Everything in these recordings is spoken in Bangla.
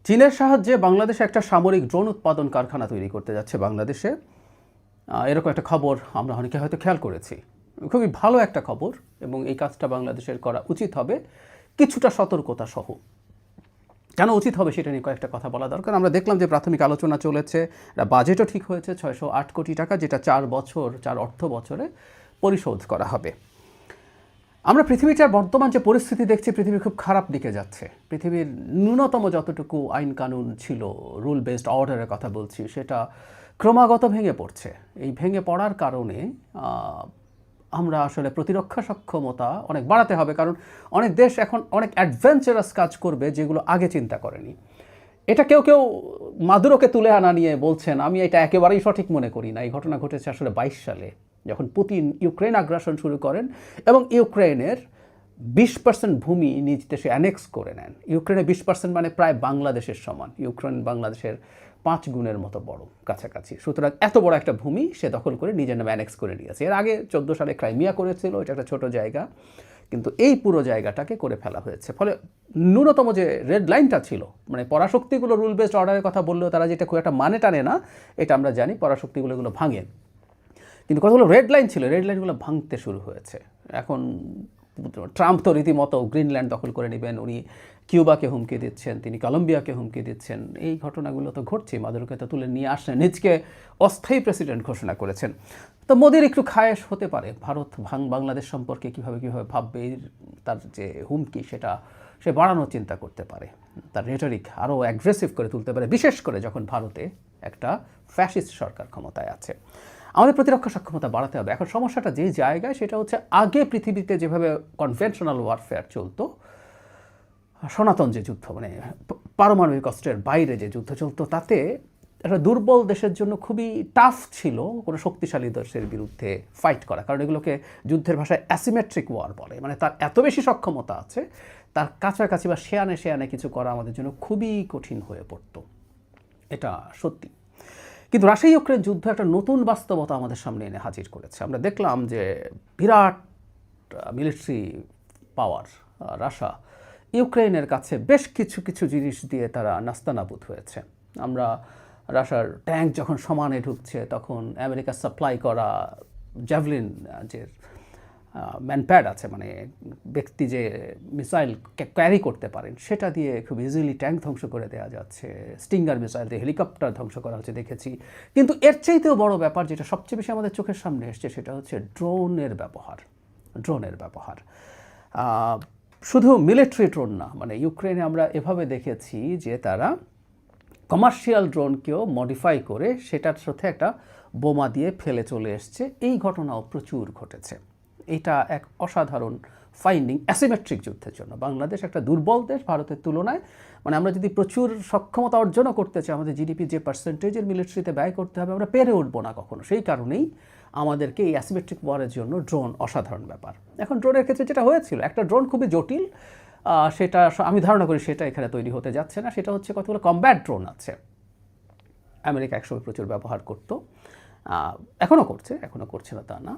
চীনের সাহায্যে বাংলাদেশে একটা সামরিক ড্রোন উৎপাদন কারখানা তৈরি করতে যাচ্ছে বাংলাদেশে। এরকম একটা খবর আমরা অনেকে হয়তো খেয়াল করেছি। খুবই ভালো একটা খবর এবং এই কাজটা বাংলাদেশের করা উচিত হবে কিছুটা সতর্কতা সহ। কেন উচিত হবে সেটা নিয়ে কয়েকটা কথা বলা দরকার। আমরা দেখলাম যে প্রাথমিক আলোচনা চলেছে, বাজেটও ঠিক হয়েছে 608 কোটি টাকা, যেটা 4 অর্থ বছরে পরিশোধ করা হবে। আমরা পৃথিবীটার বর্তমান যে পরিস্থিতি দেখছি, পৃথিবী খুব খারাপ দিকে যাচ্ছে। পৃথিবীর ন্যূনতম যতটুকু আইন কানুন ছিল, রুল বেসড অর্ডারের কথা বলছি, সেটা ক্রমাগত ভেঙে পড়ছে। এই ভেঙে পড়ার কারণে আমরা আসলে প্রতিরক্ষা সক্ষমতা অনেক বাড়াতে হবে, কারণ অনেক দেশ এখন অনেক অ্যাডভেঞ্চারাস কাজ করবে যেগুলো আগে চিন্তা করেনি। এটা কেউ কেউ মাদুরোকে তুলে আনা নিয়ে বলছেন, আমি এটা একেবারেই সঠিক মনে করি না। এই ঘটনা ঘটেছে আসলে 22 সালে, যখন পুতিন ইউক্রেন আগ্রাসন শুরু করেন এবং ইউক্রেনের 20% ভূমি নিজ দেশে অ্যানেক্স করে নেন। ইউক্রেনের 20% মানে প্রায় বাংলাদেশের সমান। ইউক্রেন বাংলাদেশের 5 গুণের মতো বড়, কাছাকাছি। সুতরাং এত বড় একটা ভূমি সে দখল করে নিজের নামে অ্যানেক্স করে নিয়েছে। এর আগে 14 সালে ক্রাইমিয়া করেছিল, এটা একটা ছোট জায়গা, কিন্তু এই পুরো জায়গাটাকে করে ফেলা হয়েছে। ফলে ন্যূনতম যে রেড লাইনটা ছিল, মানে পরাশক্তিগুলো রুল বেসড অর্ডারের কথা বললেও তারা যেটা খুব একটা মানে টানে না, এটা আমরা জানি, পরাশক্তিগুলো এগুলো ভাঙে। কিন্তু কতগুলো রেড লাইন ছিল, রেড লাইনগুলো ভাঙতে শুরু হয়েছে। এখন ট্রাম্প তো রীতিমতো গ্রিনল্যান্ড দখল করে নেবেন, উনি কিউবাকে হুমকি দিচ্ছেন, তিনি কলম্বিয়াকে হুমকি দিচ্ছেন। এই ঘটনাগুলো তো ঘটছে। মাদুরোকে তো তুলে নিয়ে আসেন, নিজকে অস্থায়ী প্রেসিডেন্ট ঘোষণা করেছেন। তো মোদির একটু খায়েশ হতে পারে ভারত বাংলাদেশ সম্পর্কে কীভাবে ভাববে, তার যে হুমকি সেটা সে বাড়ানোর চিন্তা করতে পারে, তার রেটরিক আরও অ্যাগ্রেসিভ করে তুলতে পারে, বিশেষ করে যখন ভারতে একটা ফ্যাসিস্ট সরকার ক্ষমতায় আছে। আমাদের প্রতিরক্ষা সক্ষমতা বাড়াতে হবে। এখন সমস্যাটা যে জায়গায়, সেটা হচ্ছে আগে পৃথিবীতে যেভাবে কনভেনশনাল ওয়ারফেয়ার চলতো, সনাতন যে যুদ্ধ, মানে পারমাণবিক অস্ত্রের বাইরে যে যুদ্ধ চলতো, তাতে একটা দুর্বল দেশের জন্য খুবই টাফ ছিল কোনো শক্তিশালী দেশের বিরুদ্ধে ফাইট করা, কারণ এগুলোকে যুদ্ধের ভাষায় অ্যাসিমেট্রিক ওয়ার বলে। মানে তার এত বেশি সক্ষমতা আছে, তার কাছাকাছি বা শেয়ানে কিছু করা আমাদের জন্য খুবই কঠিন হয়ে পড়তো। এটা সত্যি। কিন্তু রাশিয়া ইউক্রেন যুদ্ধ একটা নতুন বাস্তবতা আমাদের সামনে এনে হাজির করেছে। আমরা দেখলাম যে বিরাট মিলিটারি পাওয়ার রাশিয়া ইউক্রেনের কাছে বেশ কিছু জিনিস দিয়ে তারা নাস্তানাবুদ হয়েছে। আমরা রাশিয়ার ট্যাঙ্ক যখন সমানে ঢুকছে, তখন আমেরিকা সাপ্লাই করা জ্যাভলিন যে ম্যানপ্যাড আছে, মানে ব্যক্তি যে মিসাইল ক্যারি করতে পারেন, সেটা দিয়ে খুব ইজিলি ট্যাঙ্ক ধ্বংস করে দেওয়া যাচ্ছে। স্টিঙ্গার মিসাইল দিয়ে হেলিকপ্টার ধ্বংস করা হচ্ছে দেখেছি। কিন্তু এর চাইতেও বড় ব্যাপার, যেটা সবচেয়ে বেশি আমাদের চোখের সামনে এসছে, সেটা হচ্ছে ড্রোনের ব্যবহার। শুধু মিলিটারি ড্রোন না, মানে ইউক্রেনে আমরা এভাবে দেখেছি যে তারা কমার্শিয়াল ড্রোনকেও মডিফাই করে সেটার সাথে একটা বোমা দিয়ে ফেলে চলে এসছে। এই ঘটনাও প্রচুর ঘটেছে। এটা এক অসাধারণ ফাইন্ডিং অ্যাসিমেট্রিক যুদ্ধের জন্য। বাংলাদেশ একটা দুর্বল দেশ ভারতের তুলনায়। মানে আমরা যদি প্রচুর সক্ষমতা অর্জনও করতে চাই, আমাদের জিডিপি যে পার্সেন্টেজের মিলিটারিতে ব্যয় করতে হবে, আমরা পেরে উঠবো না কখনো। সেই কারণেই আমাদেরকে এই অ্যাসিমেট্রিক ওয়ারের জন্য ড্রোন অসাধারণ ব্যাপার। এখন ড্রোনের ক্ষেত্রে যেটা হয়েছিল, একটা ড্রোন খুবই জটিল, সেটা আমি ধারণা করি সেটা এখানে তৈরি হতে যাচ্ছে না। সেটা হচ্ছে কতগুলো কমব্যাট ড্রোন আছে, আমেরিকা একসময় প্রচুর ব্যবহার করতো, এখনও করছে না তা না।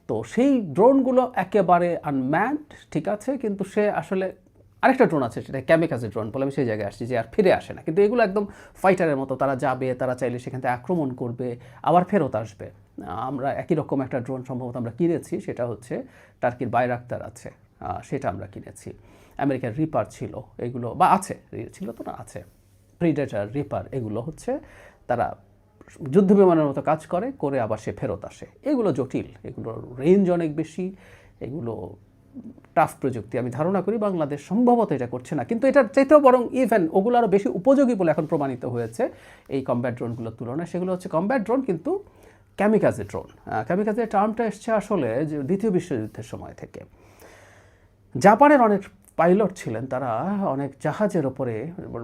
তো সেই ড্রোনগুলো একেবারে আনম্যান্ড, ঠিক আছে, কিন্তু সে আসলে আরেকটা ড্রোন আছে, সেটা ক্যামিকাজে ড্রোন বলে, আমি সেই জায়গায় আসছি, যে আর ফিরে আসে না। কিন্তু এগুলো একদম ফাইটারের মতো, তারা যাবে, তারা চাইলে সেখান থেকে আক্রমণ করবে, আবার ফেরত আসবে। আমরা একই রকম একটা ড্রোন সম্ভবত আমরা কিনেছি, সেটা হচ্ছে টার্কির বাইরাক্তার আছে, সেটা আমরা কিনেছি। আমেরিকার রিপার ছিল, এগুলো বা আছে, ছিল তো না, আছে প্রিডেটার, রিপার, এগুলো হচ্ছে তারা যুদ্ধ বিমানের মতো কাজ করে আবার সে ফেরত আসে। এগুলো জটিল, এগুলোর রেঞ্জ অনেক বেশি, এগুলো টাফ প্রযুক্তি। আমি ধারণা করি বাংলাদেশ সম্ভবত এটা করছে না, কিন্তু এটার চাইতেও বরং ইভেন ওগুলো আরও বেশি উপযোগী বলে এখন প্রমাণিত হয়েছে এই কমব্যাট ড্রোনগুলোর তুলনায়। সেগুলো হচ্ছে কমব্যাট ড্রোন, কিন্তু ক্যামিকাজে ড্রোন। ক্যামিকাজের টার্মটা এসছে আসলে যে দ্বিতীয় বিশ্বযুদ্ধের সময় থেকে। জাপানের অনেক পাইলট ছিলেন, তারা অনেক জাহাজের ওপরে,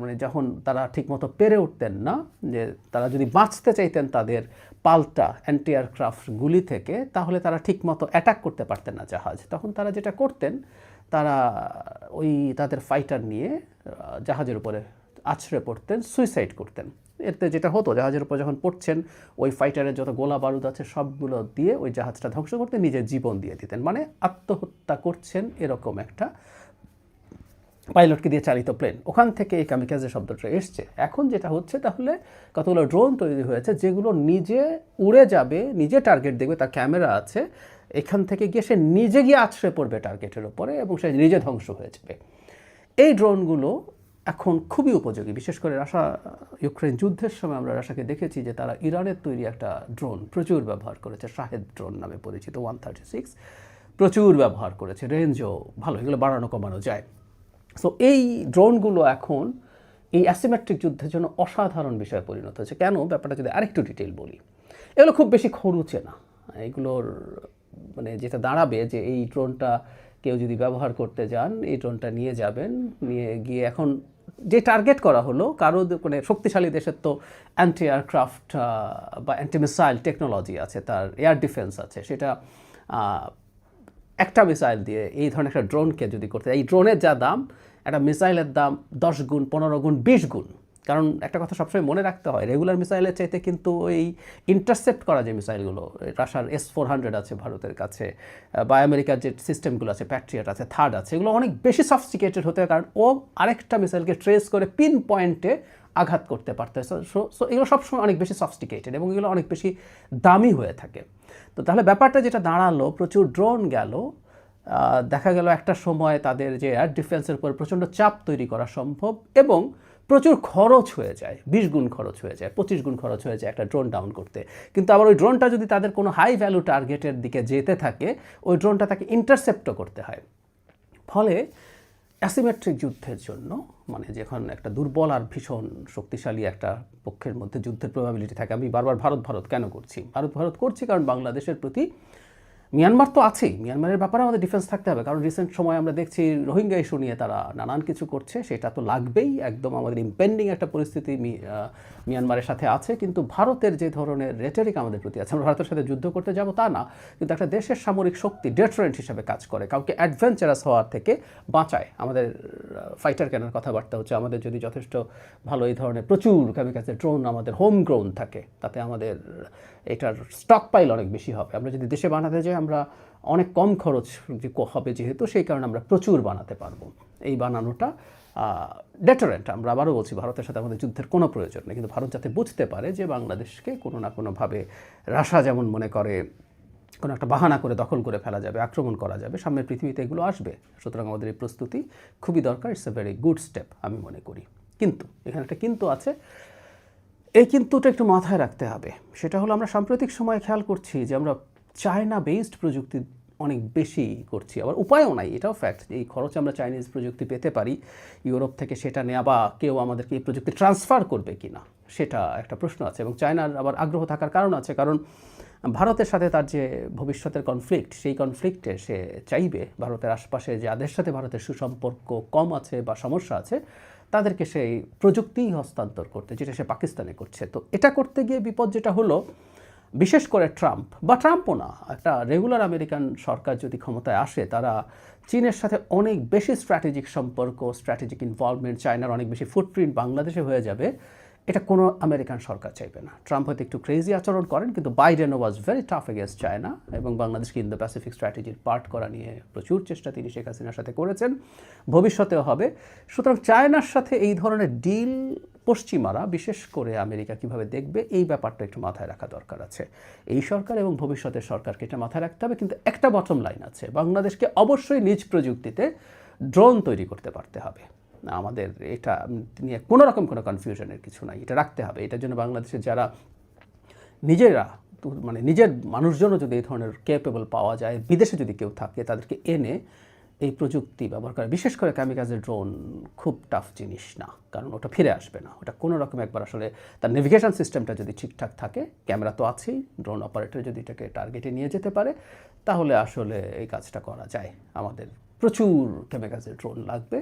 মানে যখন তারা ঠিকমতো পেরে উঠতেন না, যে তারা যদি বাঁচতে চাইতেন তাদের পাল্টা অ্যান্টি এয়ারক্রাফট গুলি থেকে, তাহলে তারা ঠিকমতো অ্যাটাক করতে পারতেন না জাহাজ। তখন তারা যেটা করতেন, তারা ওই তাদের ফাইটার নিয়ে জাহাজের উপরে আছড়ে পড়তেন, সুইসাইড করতেন। এতে যেটা হতো, জাহাজের উপর যখন পড়ছেন, ওই ফাইটারের যত গোলা বারুদ আছে সবগুলো দিয়ে ওই জাহাজটা ধ্বংস করতে নিজের জীবন দিয়ে দিতেন। মানে আত্মহত্যা করছেন, এরকম একটা পাইলটকে দিয়ে চালিত প্লেন, ওখান থেকে এই কামিকাজে শব্দটা এসছে। এখন যেটা হচ্ছে তাহলে কতগুলো ড্রোন তৈরি হয়েছে যেগুলো নিজে উড়ে যাবে, নিজে টার্গেট দেখবে, তার ক্যামেরা আছে, এখান থেকে গিয়ে সে নিজে গিয়ে আছড়ে পড়বে টার্গেটের ওপরে এবং সে নিজে ধ্বংস হয়ে যাবে। এই ড্রোনগুলো এখন খুবই উপযোগী। বিশেষ করে রাশিয়া ইউক্রেন যুদ্ধের সময় আমরা রাশিয়াকে দেখেছি যে তারা ইরানের তৈরি একটা ড্রোন প্রচুর ব্যবহার করেছে, শাহেদ ড্রোন নামে পরিচিত 136, প্রচুর ব্যবহার করেছে, রেঞ্জও ভালো, এগুলো বাড়ানো কমানো যায়। সো এই ড্রোনগুলো এখন এই অ্যাসিমেট্রিক যুদ্ধের জন্য অসাধারণ বিষয়ে পরিণত হয়েছে। কেন, ব্যাপারটা যদি আরেকটু ডিটেল বলি, এগুলো খুব বেশি খরচে না। এগুলোর মানে যেটা দাঁড়াবে যে এই ড্রোনটা কেউ যদি ব্যবহার করতে যান, এই ড্রোনটা নিয়ে যাবেন, নিয়ে গিয়ে এখন যে টার্গেট করা হলো, কারো মানে শক্তিশালী দেশের তো অ্যান্টি এয়ারক্রাফট বা অ্যান্টি মিসাইল টেকনোলজি আছে, তার এয়ার ডিফেন্স আছে, সেটা একটা মিসাইল দিয়ে এই ধরনের একটা ড্রোনকে যদি করতে, এই ড্রোনের যা দাম, একটা মিসাইলের দাম 10 গুণ, 15 গুণ, 20 গুণ। কারণ একটা কথা সবসময় মনে রাখতে হয়, রেগুলার মিসাইলের চাইতে কিন্তু ওই ইন্টারসেপ্ট করা যে মিসাইলগুলো, রাশিয়ার S-400 আছে ভারতের কাছে, বা আমেরিকার যে সিস্টেমগুলো আছে, প্যাট্রিয়ট আছে, থার্ড আছে, এগুলো অনেক বেশি সফিস্টিকেটেড হতে হয়, কারণ ও আরেকটা মিসাইলকে ট্রেস করে পিন পয়েন্টে আঘাত করতে পারতে হয়। সো এগুলো সবসময় অনেক বেশি সফিস্টিকেটেড এবং এগুলো অনেক বেশি দামি হয়ে থাকে। তো তাহলে ব্যাপারটা যেটা দাঁড়ালো, প্রচুর ড্রোন গেল, দেখা গেল একটা সময় তাদের যে এয়ার ডিফেন্সের উপর প্রচণ্ড চাপ তৈরি করা সম্ভব এবং প্রচুর খরচ হয়ে যায়, 20 গুণ খরচ হয়ে যায়, 25 গুণ খরচ হয়ে যায় একটা ড্রোন ডাউন করতে। কিন্তু আবার ওই ড্রোনটা যদি তাদের কোনো হাই ভ্যালু টার্গেটের দিকে যেতে থাকে, ওই ড্রোনটা তাকে ইন্টারসেপ্টও করতে হয়। ফলে অ্যাসিমেট্রিক যুদ্ধের জন্য, মানে যখন একটা দুর্বল আর ভীষণ শক্তিশালী একটা পক্ষের মধ্যে যুদ্ধের প্রবাবিলিটি থাকে, আমি বারবার ভারত কেন করছি, ভারত করছি কারণ বাংলাদেশের প্রতি মিয়ানমার তো আছেই, মিয়ানমারের ব্যাপারে আমাদের ডিফেন্স থাকতে হবে। কারণ রিসেন্ট সময় আমরা দেখছি রোহিঙ্গা ইস্যু নিয়ে তারা নানান কিছু করছে, সেটা তো লাগবেই, একদম আমাদের ইম্পেন্ডিং একটা পরিস্থিতি মিয়ানমারের সাথে আছে। কিন্তু ভারতের যে ধরনের রেটরিক আমাদের প্রতি আছে, আমরা ভারতের সাথে যুদ্ধ করতে যাব তা না, কিন্তু একটা দেশের সামরিক শক্তি ডেটারেন্ট হিসাবে কাজ করে, কাউকে অ্যাডভেঞ্চারাস হওয়ার থেকে বাঁচায়। আমাদের ফাইটার কেনার কথাবার্তা হচ্ছে, আমাদের যদি যথেষ্ট ভালো এই ধরনের প্রচুর কাছে ড্রোন আমাদের হোম গ্রোন থাকে, তাতে আমাদের এটার স্টক পাইল অনেক বেশি হবে। আমরা যদি দেশে বানাতে যাই, আমরা অনেক কম খরচ হবে যেহেতু, সেই কারণে আমরা প্রচুর বানাতে পারবো। এই বানানোটা ডেটারেন্ট। আমরা আবারও বলছি, ভারতের সাথে আমাদের যুদ্ধের কোনো প্রয়োজন নেই, কিন্তু ভারত যাতে বুঝতে পারে যে বাংলাদেশকে কোনো না কোনোভাবে রাশিয়া যেমন মনে করে কোনো একটা বাহানা করে দখল করে ফেলা যাবে, আক্রমণ করা যাবে, সামনের পৃথিবীতে এগুলো আসবে। সুতরাং আমাদের এই প্রস্তুতি খুবই দরকার। It's a very good step আমি মনে করি। কিন্তু এখানে একটা কিন্তু আছে, এই কিন্তুটা একটু মাথায় রাখতে হবে। সেটা হলো, আমরা সাম্প্রতিক সময়ে খেয়াল করছি যে আমরা চায়না বেসড প্রযুক্তি অনেক বেশি করছি, আবার উপায়ও নাই, এটাও ফ্যাক্ট। এই খরচে আমরা চাইনিজ প্রযুক্তি পেতে পারি ইউরোপ থেকে, সেটা নেওয়া বা কেউ আমাদেরকে এই প্রযুক্তি ট্রান্সফার করবে কি না, সেটা একটা প্রশ্ন আছে। এবং চায়নার আবার আগ্রহ থাকার কারণ আছে, কারণ ভারতের সাথে তার যে ভবিষ্যতের কনফ্লিক্ট, সেই কনফ্লিক্টে সে চাইবে ভারতের আশপাশে যাদের সাথে ভারতের সুসম্পর্ক কম আছে বা সমস্যা আছে, তাদেরকে সেই প্রযুক্তিই হস্তান্তর করতে, যেটা সে পাকিস্তানে করছে। তো এটা করতে গিয়ে বিপদ যেটা হলো, বিশেষ করে ট্রাম্পও না, একটা রেগুলার আমেরিকান সরকার যদি ক্ষমতায় আসে, তারা চীনের সাথে অনেক বেশি স্ট্র্যাটেজিক সম্পর্ক, স্ট্র্যাটেজিক ইনভলভমেন্ট, চায়নার অনেক বেশি ফুটপ্রিন্ট বাংলাদেশে হয়ে যাবে। এটা কোনো আমেরিকান সরকার চাইবে না। ট্রাম্প হয়তো একটু ক্রেজি আচরণ করেন, কিন্তু Biden was very tough against China এবং বাংলাদেশকে ইন্দো প্যাসিফিক স্ট্র্যাটেজির পার্ট করা নিয়ে প্রচুর চেষ্টা তিনি শেখ হাসিনার সাথে করেছেন, ভবিষ্যতেও হবে। সুতরাং চায়নার সাথে এই ধরনের ডিল পশ্চিমারা, বিশেষ করে আমেরিকা কীভাবে দেখবে, এই ব্যাপারটা একটু মাথায় রাখা দরকার আছে। এই সরকার এবং ভবিষ্যতের সরকারকে এটা মাথায় রাখতে হবে। কিন্তু একটা বটম লাইন আছে, বাংলাদেশকে অবশ্যই নিজ প্রযুক্তিতে ড্রোন তৈরি করতে পারতে হবে। আমাদের এটা নিয়ে কোনো রকম কোনো কনফিউশনের কিছু নাই, এটা রাখতে হবে। এটার জন্য বাংলাদেশের যারা নিজেরা, মানে নিজের মানুষজনও যদি এই ধরনের ক্যাপেবল পাওয়া যায়, বিদেশে যদি কেউ থাকে, তাদেরকে এনে এই প্রযুক্তি ব্যবহার করে, বিশেষ করে কামিকাজে ড্রোন খুব টাফ জিনিস না, কারণ ওটা ফিরে আসবে না। ওটা কোনো রকম একবার আসলে তার নেভিগেশন সিস্টেমটা যদি ঠিকঠাক থাকে, ক্যামেরা তো আছেই, ড্রোন অপারেটর যদি এটাকে টার্গেটে নিয়ে যেতে পারে, তাহলে আসলে এই কাজটা করা যায়। আমাদের প্রচুর কামিকাজে ড্রোন লাগবে।